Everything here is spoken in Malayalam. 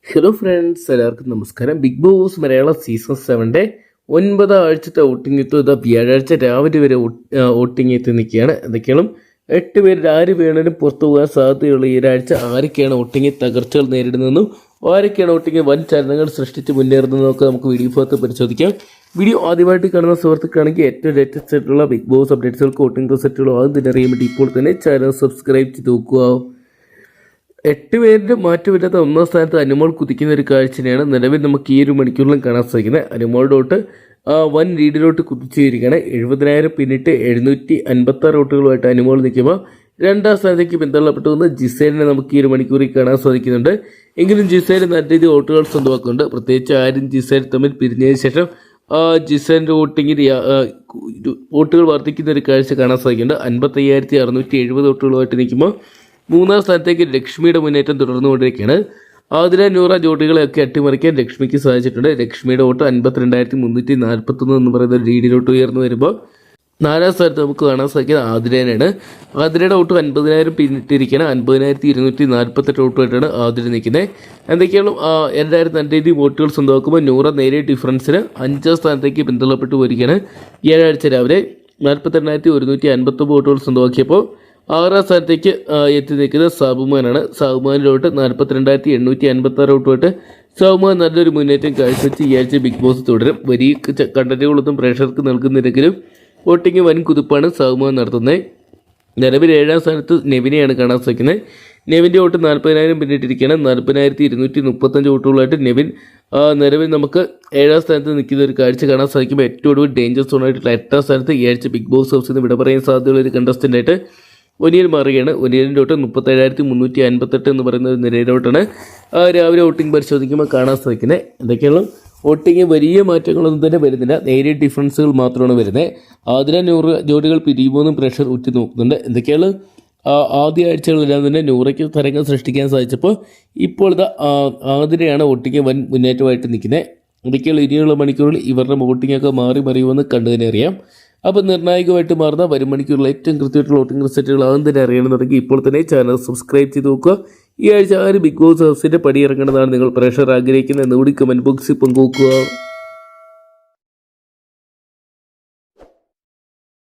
ഹലോ ഫ്രണ്ട്സ്, എല്ലാവർക്കും നമസ്കാരം. ബിഗ് ബോസ് മലയാള സീസൺ 7 9 ആഴ്ചത്തെ വോട്ടിംഗ് എത്തും. ഇതാ വ്യാഴാഴ്ച രാവിലെ വരെ വോട്ടിംഗ് എത്തി നിൽക്കുകയാണ്. എന്തൊക്കെയാണ് 8 പേരിൽ ആര് വേണേലും പുറത്തു പോകാൻ സാധ്യതയുള്ള ഈ ഒരാഴ്ച ആരൊക്കെയാണ് വോട്ടിങ്ങിൽ തകർച്ചകൾ നേരിടുന്നതെന്നും ആരൊക്കെയാണ് വോട്ടിങ്ങിൽ വൻ ചലനങ്ങൾ സൃഷ്ടിച്ച് മുന്നേറുന്നതെന്നൊക്കെ നമുക്ക് വീഡിയോ ഭാഗത്ത് പരിശോധിക്കാം. വീഡിയോ ആദ്യമായിട്ട് കാണുന്ന സുഹൃത്തുക്കാണെങ്കിൽ ഏറ്റവും ലേറ്റസ്റ്റ് ആയിട്ടുള്ള ബിഗ് ബോസ് അപ്ഡേറ്റ്സുകൾക്ക് വോട്ടിംഗ് റിസൾട്ടുകളും ആദ്യം തന്നെ അറിയാൻ വേണ്ടി ഇപ്പോൾ തന്നെ ചാനൽ സബ്സ്ക്രൈബ് ചെയ്ത് നോക്കുക. 8 പേരിൻ്റെ മാറ്റമില്ലാത്ത ഒന്നാം സ്ഥാനത്ത് അനുമോൾ കുതിക്കുന്ന ഒരു കാഴ്ചയാണ് നിലവിൽ നമുക്ക് ഈ ഒരു മണിക്കൂറിലും കാണാൻ സാധിക്കുന്നത്. അനുമോളിലോട്ട് വൻ ലീഡിലോട്ട് കുതിച്ചുകയറിയാണ്. 70,000 പിന്നിട്ട് 756 വോട്ടുകളുമായിട്ട് അനുമോൾ നിൽക്കുമ്പോൾ രണ്ടാം സ്ഥാനത്തേക്ക് പിന്തള്ളപ്പെട്ടു വന്ന് ജിസേലിനെ നമുക്ക് ഈ ഒരു മണിക്കൂറിൽ കാണാൻ സാധിക്കുന്നുണ്ട്. എങ്കിലും ജിസേൽ നല്ല രീതിയിൽ വോട്ടുകൾ സ്വന്തമാക്കുന്നുണ്ട്. പ്രത്യേകിച്ച് ആരും ജിസേൽ തമ്മിൽ പിരിഞ്ഞതിന് ശേഷം ജിസേലിൻ്റെ വോട്ടിങ്ങിൽ വോട്ടുകൾ വർദ്ധിക്കുന്ന ഒരു കാഴ്ച കാണാൻ സാധിക്കുന്നുണ്ട്. 55,670 വോട്ടുകളുമായിട്ട് നിൽക്കുമ്പോൾ മൂന്നാം സ്ഥാനത്തേക്ക് ലക്ഷ്മിയുടെ മുന്നേറ്റം തുടർന്നുകൊണ്ടിരിക്കുകയാണ്. ആതിര നൂറ ജോഡികളെയൊക്കെ അട്ടിമറിക്കാൻ ലക്ഷ്മിക്ക് സാധിച്ചിട്ടുണ്ട്. ലക്ഷ്മിയുടെ വോട്ട് 52,341 എന്ന് പറയുന്ന ഒരു ലീഡിലോട്ട് ഉയർന്നു വരുമ്പോൾ നാലാം സ്ഥാനത്ത് നമുക്ക് കാണാൻ സാധിക്കുന്നത് ആതിരേനാണ്. ആതിരയുടെ വോട്ട് 50,000 പിന്നിട്ടിരിക്കുകയാണ്. 50,248 വോട്ടുമായിട്ടാണ് ആതിര നിൽക്കുന്നത്. എന്തൊക്കെയാണ് എല്ലാവരും നല്ല രീതിയിൽ വോട്ടുകൾ സ്വന്തമാക്കുമ്പോൾ നൂറ നേരിയ ഡിഫറൻസിന് 5ാം സ്ഥാനത്തേക്ക് പിന്തള്ളപ്പെട്ടു പോയിരിക്കുകയാണ്. വ്യാഴാഴ്ച രാവിലെ 42,159 വോട്ടുകൾ സ്വന്തമാക്കിയപ്പോൾ 6ാം സ്ഥാനത്തേക്ക് എത്തി നിൽക്കുന്നത് സാബുമാനാണ്. സാബുമാനിലോട്ട് 42,856 വോട്ടുമായിട്ട് സാബുമാൻ നല്ലൊരു മുന്നേറ്റം കാഴ്ചവെച്ച് ഈ ആഴ്ച ബിഗ് ബോസ് തുടരും. വലിയ കണ്ടന്റുകളൊന്നും പ്രേക്ഷകർക്ക് നൽകുന്നില്ലെങ്കിലും വോട്ടിംഗ് വൻ കുതിപ്പാണ് സാബുമാൻ നടത്തുന്നത്. നിലവിൽ 7ാം സ്ഥാനത്ത് നെവിനെയാണ് കാണാൻ സാധിക്കുന്നത്. നെവിൻ്റെ വോട്ട് 40,000 പിന്നിട്ടിരിക്കുകയാണ്. 40,235 വോട്ടുകളായിട്ട് നെവിൻ നിലവിൽ നമുക്ക് 7ാം സ്ഥാനത്ത് നിൽക്കുന്ന ഒരു കാഴ്ച കാണാൻ സാധിക്കുമ്പോൾ ഏറ്റവും കൂടുതൽ ഡേഞ്ചർ സോണായിട്ടുള്ള 8ാം സ്ഥാനത്ത് ഈ ആഴ്ച ബിഗ് ബോസ് ഹൗസിൽ നിന്ന് വിട പറയാൻ സാധ്യതയുള്ള ഒരു കണ്ടസ്റ്റൻ്റായിട്ട് ഒനിയൽ മാറുകയാണ്. ഒനിയലിൻ്റെ വോട്ട് 37,358 എന്ന് പറയുന്ന ഒരു നിലയിലോട്ടാണ് രാവിലെ വോട്ടിംഗ് പരിശോധിക്കുമ്പോൾ കാണാൻ സാധിക്കുന്നത്. എന്തൊക്കെയാണ് വോട്ടിംഗ് വലിയ മാറ്റങ്ങളൊന്നും തന്നെ വരുന്നില്ല, നേരിയ ഡിഫറൻസുകൾ മാത്രമാണ് വരുന്നത്. ആതിര 100 ജോഡികൾ പിരിയുമ്പോഴും പ്രഷർ ഉറ്റി നോക്കുന്നുണ്ട്. എന്തൊക്കെയാണ് ആദ്യ ആഴ്ചകളെല്ലാം തന്നെ 100ക്ക് തരംഗം സൃഷ്ടിക്കാൻ സാധിച്ചപ്പോൾ ഇപ്പോൾ ഇത് ആതിരയാണ് വോട്ടിംഗ് വൻ മുന്നേറ്റമായിട്ട് നിൽക്കുന്നത്. എന്തൊക്കെയാണ് ഇനിയുള്ള മണിക്കൂറിൽ ഇവരുടെ വോട്ടിങ്ങൊക്കെ മാറി മറിയുമെന്ന് കണ്ടു തന്നെ അറിയാം. അപ്പോൾ നിർണായകമായിട്ട് മാറുന്ന വരും മണിക്കൂറിൽ ഏറ്റവും കൃത്യമായിട്ടുള്ള വോട്ടിംഗ് റിസൾട്ടുകൾ ആദ്യം തന്നെ അറിയണമെന്നുണ്ടെങ്കിൽ ഇപ്പോൾ തന്നെ ചാനൽ സബ്സ്ക്രൈബ് ചെയ്ത് നോക്കുക. ഈ ആഴ്ച ആര് ബിഗ് ബോസ് ഹൗസിൻ്റെ പടിയിറങ്ങേണ്ടതാണ് നിങ്ങൾ പ്രേക്ഷകർ ആഗ്രഹിക്കുന്നത് എന്നുകൂടി കമൻറ്റ് ബോക്സിൽ പങ്കുവെക്കുക.